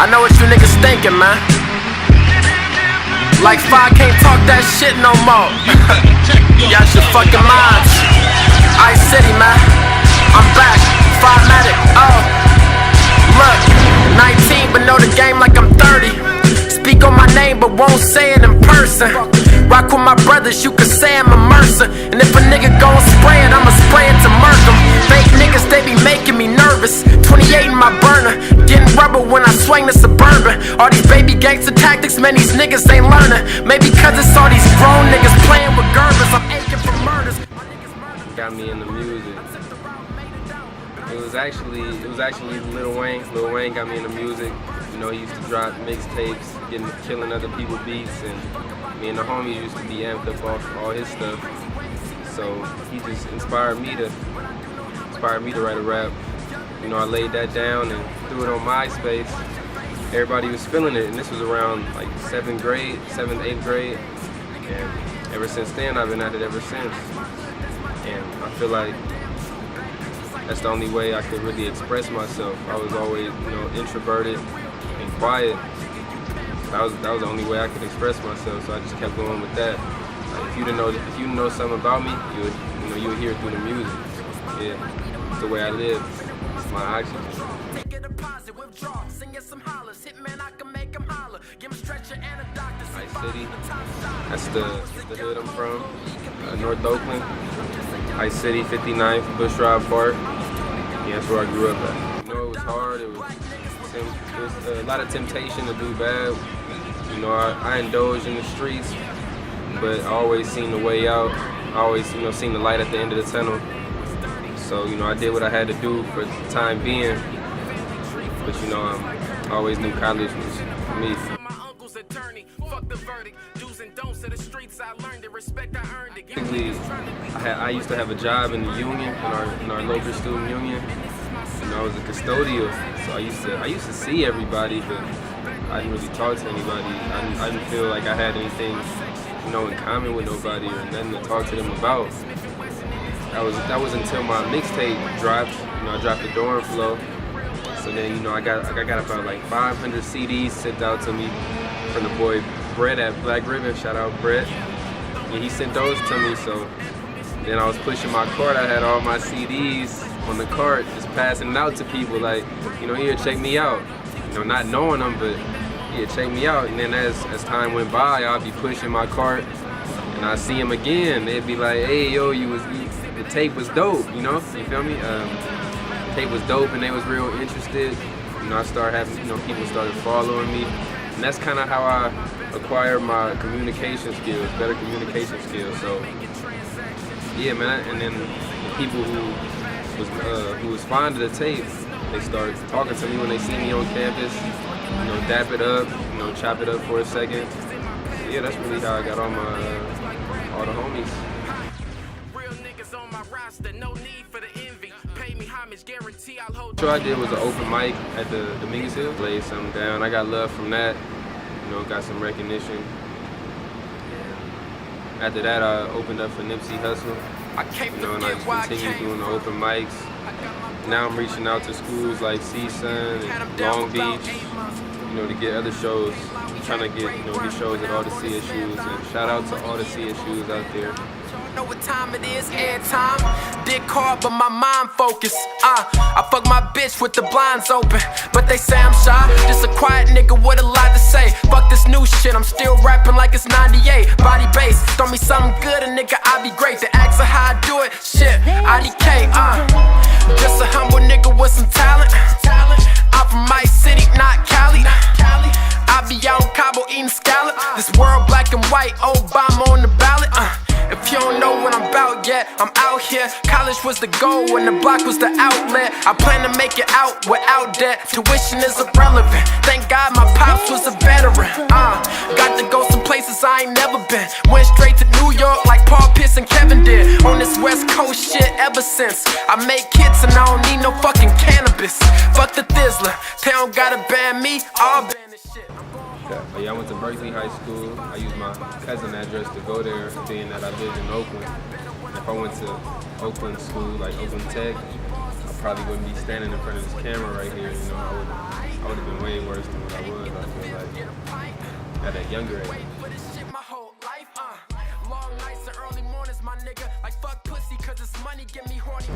I know what you niggas thinking, man. Like 5 can't talk that shit no more. Y'all should fucking minds. Ice City, man. I'm back. 5-matic. Oh. Look, 19 but know the game like I'm 30. Speak on my name but won't say it in person. Rock with my brothers, you can say I'm a Mercer. And if a nigga gon' spray it, I'ma spray it to murk 'em. Fake niggas, they be making me nervous. 28 in my burner, getting rubber when I swing the Suburban. All these baby gangster tactics, man, these niggas ain't learning. Maybe cause it's all these grown niggas playing with Gerbers. I'm aching for murders. Got me into music. It was actually Lil Wayne. Lil Wayne got me into music. You know, he used to drop mixtapes, killing other people's beats, and me and the homies used to be amped up off all his stuff. So he just inspired me to write a rap. You know, I laid that down and threw it on MySpace. Everybody was feeling it, and this was around like 7th, 8th grade. And ever since then, I've been at it ever since. And I feel like that's the only way I could really express myself. I was always, you know, introverted and quiet. That was the only way I could express myself. So I just kept going with that. Like, if you didn't know something about me, you would hear it through the music. Yeah, it's the way I live. It's my oxygen. Ice City. That's the hood I'm from. North Oakland. Ice City, 59th, Bushrod Park. Yeah, that's where I grew up at. You know, it was hard. It was a lot of temptation to do bad. You know, I indulged in the streets, but I always seen the way out. I always, you know, seen the light at the end of the tunnel. So, you know, I did what I had to do for the time being. But, you know, I always knew college was for me. I used to have a job in the union, in our local student union. And I was a custodial, so I used to see everybody, but I didn't really talk to anybody. I didn't feel like I had anything, you know, in common with nobody or nothing to talk to them about. That was until my mixtape dropped. You know, I dropped the Dorm Flow. So then, you know, I got about like 500 CDs sent out to me from the boy Brett at Black Ribbon. Shout out Brett. Yeah, he sent those to me. So then I was pushing my cart. I had all my CDs on the cart, just passing it out to people. Like, you know, here, check me out. You know, not knowing them, but yeah, check me out. And then as time went by, I'll be pushing my cart, and I see them again. They'd be like, "Hey, yo, the tape was dope." You know, you feel me? Tape was dope, and they was real interested. You know, I started having, you know, people started following me, and that's kind of how I acquired my communication skills, better communication skills. So yeah, man. And then the people who was fond of the tape, they started talking to me when they see me on campus. You know, dap it up, you know, chop it up for a second. So yeah, that's really how I got all the homies. What I did was an open mic at the Dominguez Hill. Laid something down. I got love from that. You know, got some recognition. And after that, I opened up for Nipsey Hussle. You know, and I just continued doing the open mics. Now I'm reaching out to schools like CSUN and Long Beach, you know, to get other shows. I'm trying to get, you know, get shows at all the CSUs. And shout out to all the CSUs out there. Know what time it is, airtime. Dick hard, but my mind focused. I fuck my bitch with the blinds open, but they say I'm shy. Just a quiet nigga with a lot to say. Fuck this new shit, I'm still rapping like it's 98. Body bass, throw me something good, a nigga, I be great. The ask her how I do it, shit, IDK, just a humble nigga with some talent. I'm from my city, not Cali. I be out in Cabo eating scallop. This world black and white, Obama on the ballot. If you don't know what I'm about yet, I'm out here. College was the goal and the block was the outlet. I plan to make it out without debt. Tuition is irrelevant. Thank God my pops was a veteran. Got to go some places I ain't never been. Went straight to New York like Paul Pierce and Kevin did. On this West Coast shit ever since. I make hits and I don't need no fucking cannabis. Fuck the Thizzler. They don't gotta ban me, I'll ban this shit. Yeah, I went to Berkeley High School. I used my cousin address to go there, being that I lived in Oakland. If I went to Oakland school, like Oakland Tech, I probably wouldn't be standing in front of this camera right here. You know, I would have been way worse than what I was. I feel like at that younger age.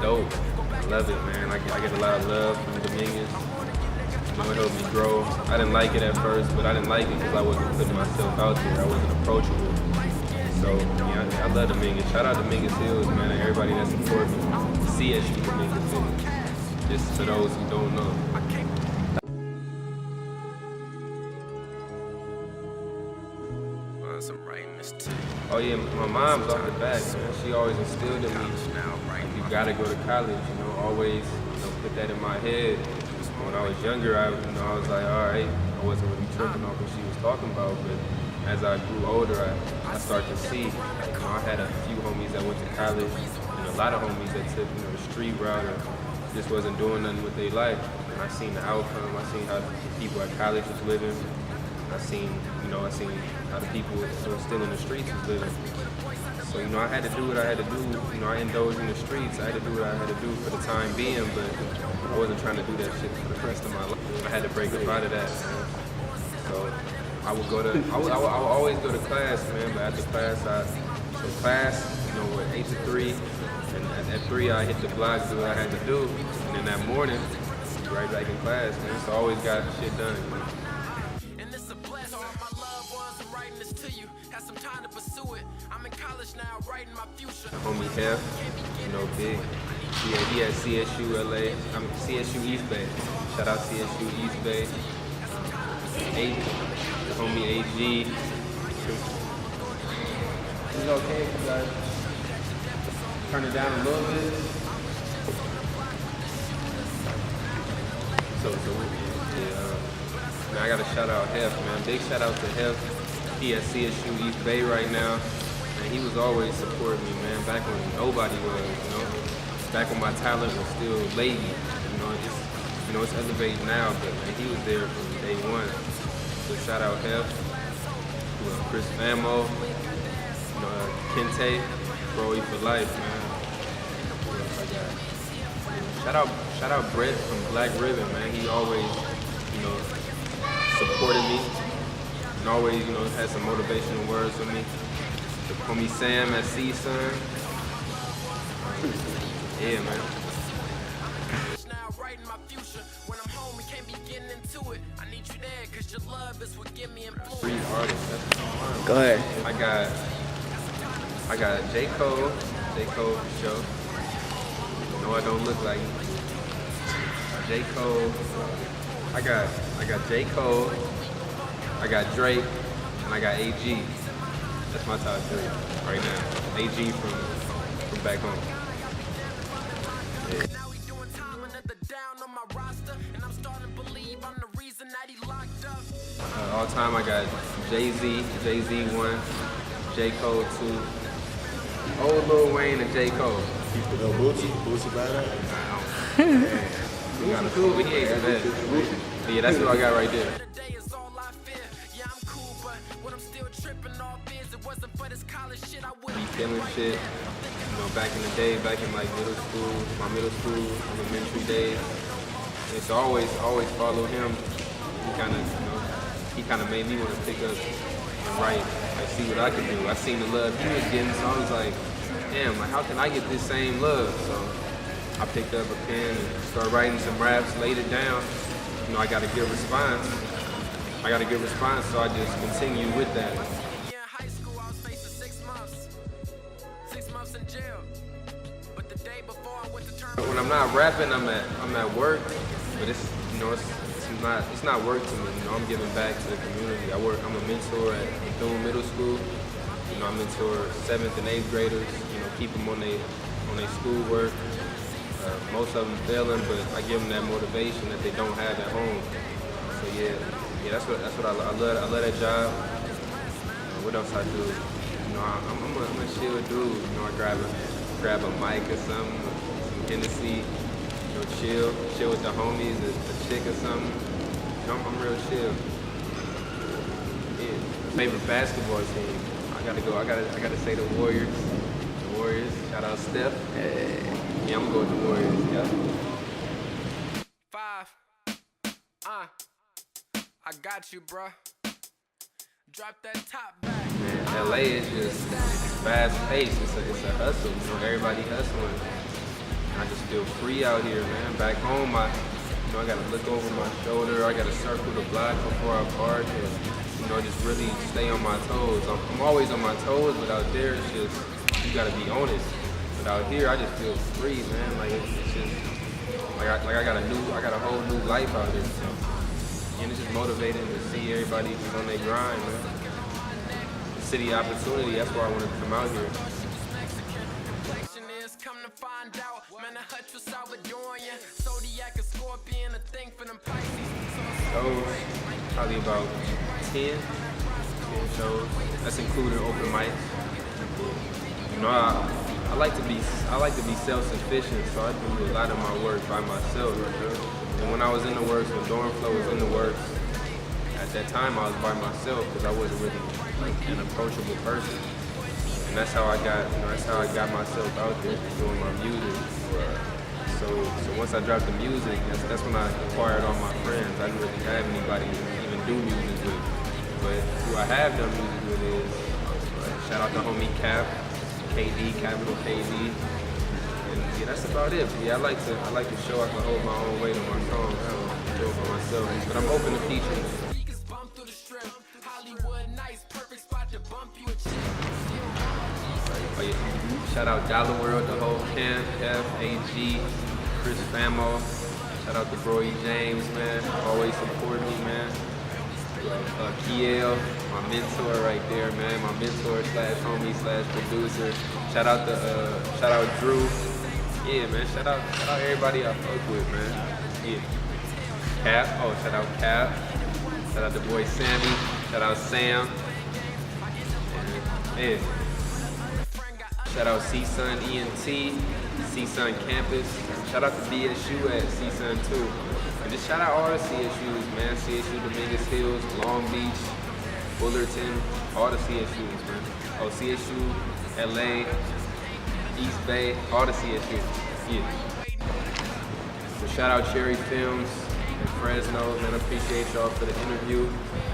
Dope. I love it, man. I get a lot of love from the Dominguez. You know, it helped me grow. I didn't like it at first, but I didn't like it because I wasn't putting myself out there. I wasn't approachable. So, yeah, I love Dominguez. Shout out Dominguez Hills, man, and everybody that supports me. CSU Dominguez Hills. Just for those who don't know. Oh yeah, my mom's off the back, man. She always instilled in me, you gotta go to college, you know, always, put that in my head. When I was younger, I was like, all right, I wasn't really tripping off what she was talking about, but as I grew older, I started to see, I had a few homies that went to college, and a lot of homies that took, the street route and just wasn't doing nothing with their life. And I seen the outcome, I seen how the people at college was living. I seen how the people who were still in the streets was living. So, I had to do what I had to do. I indulged in the streets. I had to do what I had to do for the time being, but I wasn't trying to do that shit for the rest of my life. I had to break up out of that, man. So I would always go to class, man, but after class, with 8 to 3, and at 3 I hit the block, do what I had to do, and then that morning, right back in class, man. So I always got shit done, Homie Hef, big. He at CSU LA. I'm CSU East Bay. Shout out CSU East Bay. Homie AG. It's okay if you guys turn it down a little bit. Man, I gotta shout out Hef, man. Big shout out to Hef. He at CSU East Bay right now. And he was always supporting me, man, back when nobody was, Back when my talent was still lazy, it's elevated now, but man, he was there from day one. So shout out Hef, Chris Famo, Kente, Broy for life, man. Shout out Brett from Black Ribbon, man. He always, supported me and always, had some motivational words for me. The homie Sam at C-Sun. Yeah, man. Three artists. Go ahead. I got J. Cole. J. Cole for sure. No, I don't look like him. J. Cole. I got J. Cole. I got Drake, and I got AG. That's my top 3 right now. AG from back home. Yeah. All time I got Jay-Z 1, J. Cole 2, old Lil Wayne and J. Cole. Boosie better? We got a cool, but he ain't that. But yeah, that's what I got right there. Be feeling shit, back in the day, back in like my middle school, elementary days. It's always follow him. He kind of made me want to pick up and write and see what I could do. I seen the love he was getting, so I was like, damn, how can I get this same love? So I picked up a pen and started writing some raps, laid it down. I got a good response. So I just continued with that. When I'm not rapping, I'm at work, but it's not work to me. I'm giving back to the community. I'm a mentor at Bethune Middle School. I mentor 7th and 8th graders. Keep them on their schoolwork. Most of them failing, but I give them that motivation that they don't have at home. So yeah, that's what I love. I love that job. What else I do? I'm a chill dude. I grab a mic or something, some Hennessy, chill with the homies, a chick or something. I'm real chill. Yeah. Favorite basketball team? I gotta say the Warriors. The Warriors. Shout out Steph. Hey. Yeah, I'm gonna go with the Warriors. Yeah. I got you, bruh. Drop that top back. Man, LA is just fast paced. It's a hustle. You know, everybody hustling. I just feel free out here, man. Back home, I gotta look over my shoulder. I gotta circle the block before I park, and just really stay on my toes. I'm always on my toes, but out there, it's just you gotta be honest. But out here, I just feel free, man. Like it's just like I got a whole new life out here. So. And it's just motivating to see everybody on their grind, man. City opportunity, that's why I wanted to come out here. So, probably about 10 shows. That's including open mics. You know, I like to be self-sufficient, so I do a lot of my work by myself. And when I was in the works, when Dorm Flow was in the works, at that time I was by myself because I wasn't really like an approachable person. And that's how I got myself out there doing my music. So once I dropped the music, that's when I acquired all my friends. I didn't really have anybody to even do music with. But who I have done music with is shout out to homie Cap, KD, capital KD. Yeah, that's about it. Yeah, I like to show I can hold my own weight on my songs. I don't do it for myself, but I'm open to features. Oh, yeah. Shout out Dollar World, the whole camp, F.A.G., Chris Famo. Shout out to Bro E. James, man. Always support me, man. Kiel, my mentor right there, man. My mentor / homie / producer. Shout out Drew. Yeah, man, shout out everybody I fuck with, man. Yeah. Cap, shout out Cap. Shout out the boy Sammy. Shout out Sam. And, yeah. Shout out C-Sun ENT, C-Sun Campus. Shout out to BSU at C-Sun too. And just shout out all the CSUs, man. CSU Dominguez Hills, Long Beach, Fullerton, all the CSUs, man. Oh, CSU, LA, East Bay, all the CSUs. Yeah. So shout out Cherry Films in Fresno, man. I appreciate y'all for the interview. You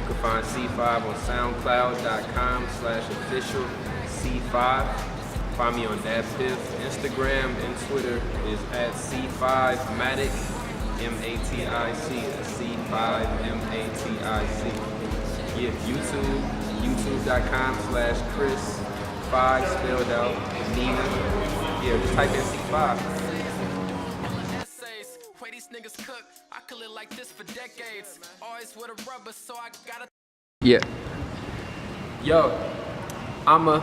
can find C5 on SoundCloud.com/official C5. Find me on DabPiff. Instagram and Twitter is at C5Matic, M-A-T-I-C. C5MATIC. Yeah, YouTube.com/Chris 5 spelled out. Nina. Yeah, just type in C5. Yeah. Yo, I'm a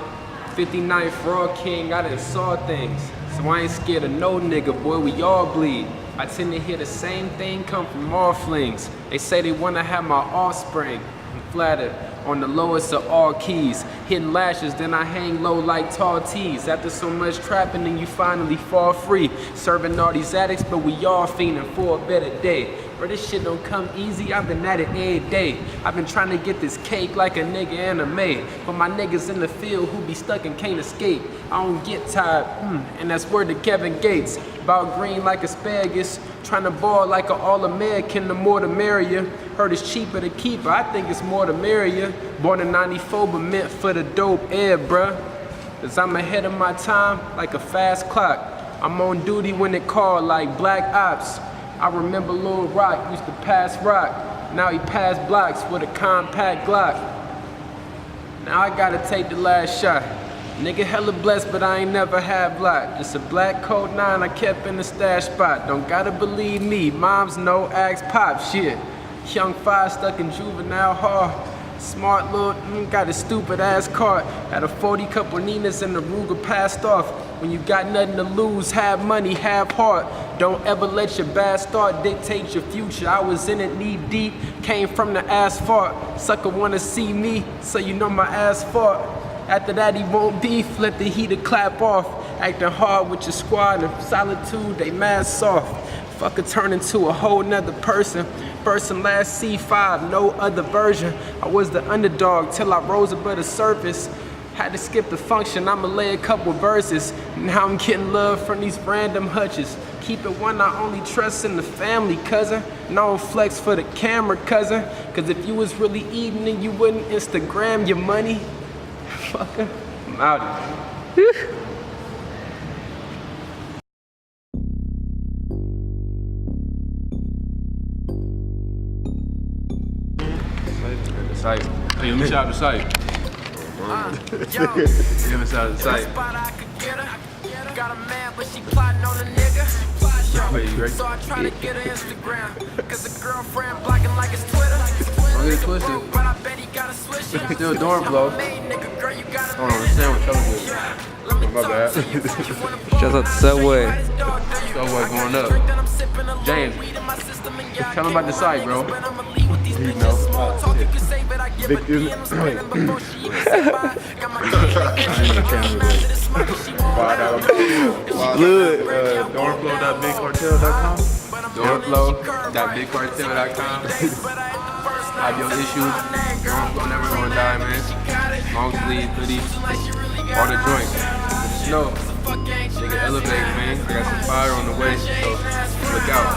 59th Raw King, I done saw things. So I ain't scared of no nigga, boy, we all bleed. I tend to hear the same thing come from all flings. They say they wanna have my offspring. I'm flattered on the lowest of all keys. Hitting lashes, then I hang low like tall tees. After so much trapping, then you finally fall free. Serving all these addicts, but we all fiending for a better day. Bro, this shit don't come easy, I've been at it every day. I've been trying to get this cake like a nigga anime. But my niggas in the field who be stuck and can't escape. I don't get tired, and that's word to Kevin Gates. About green like asparagus, trying to ball like an All-American, the more the merrier. Heard it's cheaper to keep, but I think it's more the merrier. Born in 94, but meant for the dope air, bruh. Cause I'm ahead of my time like a fast clock. I'm on duty when it called like Black Ops. I remember Lil Rock used to pass rock. Now he pass blocks with a compact Glock. Now I gotta take the last shot. Nigga hella blessed, but I ain't never had block. Just a black Colt 9 I kept in the stash spot. Don't gotta believe me, moms know, ask pop, shit. Young 5 stuck in juvenile hall. Smart little, got a stupid ass cart. Had a 40 couple Ninas and the Ruger passed off. When you got nothing to lose, have money, have heart. Don't ever let your bad start dictate your future. I was in it knee deep, came from the asphalt. Sucker wanna see me, so you know my ass fought. After that he won't beef, let the heater clap off. Acting hard with your squad in solitude, they mad soft. Fucker turn into a whole nother person. First and last C5, no other version. I was the underdog till I rose above the surface. Had to skip the function, I'ma lay a couple verses. Now I'm getting love from these random hutches. Keep it one, I only trust in the family, cousin. And I don't flex for the camera, cousin. Cause if you was really eating, then you wouldn't Instagram your money. Fucker, I'm out. Site. Hey, let me shout out the site. Yo, Give me shout out the site. spot I could get her. Got a man, but she plotting on a nigga. Wait, you ready? So I try to get her Instagram. Cause the girlfriend blocking like it's Twitter. Don't get it twisted. But I bet he got a switch. Still dorm blow. Nigga, girl, you got Hold on, the sandwich color good. My bad. Shout out to Subway. Subway going up. James, tell him about the site, bro. You know, Good. Dormflow.bigcartel.com. Have your issues. Dormflow never gonna die, man. Long sleeve, hoodie, all the joints. Snow. Nigga elevate, man. I got some fire on the way, so look out.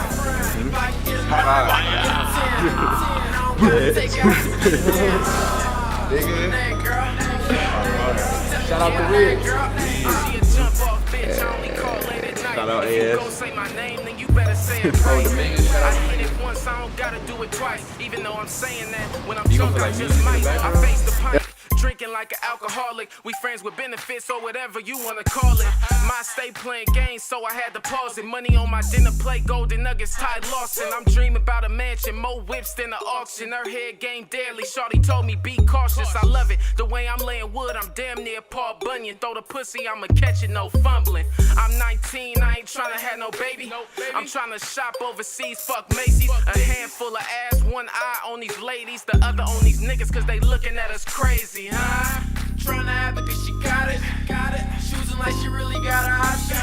Shout out to Ridge. shout out AS. Oh, the nigga, shout out. I hit it once, I don't gotta do it twice. Even though I'm saying that when I'm You gonna drunk, I put, like, just music in the might. I background? face the pint, drinking like an alcoholic. We friends with benefits or whatever you wanna call it. My stay playing games, so I had to pause it. Money on my dinner plate, golden nuggets, Ty Lawson. I'm dreaming about a mansion, more whips than an auction. Her head game daily. Shorty told me be cautious. I love it. The way I'm laying wood, I'm damn near Paul Bunyan. Throw the pussy, I'ma catch it, no fumbling. I'm 19, I ain't tryna have no baby. I'm tryna shop overseas, fuck Macy's. A handful of ass, one eye on these ladies, the other on these niggas, cause they looking at us crazy, huh? Tryna have it cause she got it. Choosing like she really got an option.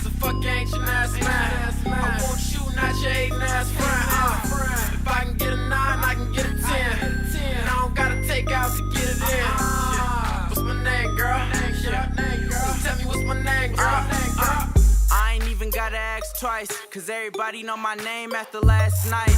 So fuck ain't your ass man. I want you, not your hating ass friend. If I can get a 9, I can get a 10. And I don't gotta take out to get it in. What's my name, girl? So tell me what's my name, girl? I ain't even gotta ask twice, cause everybody know my name after last night.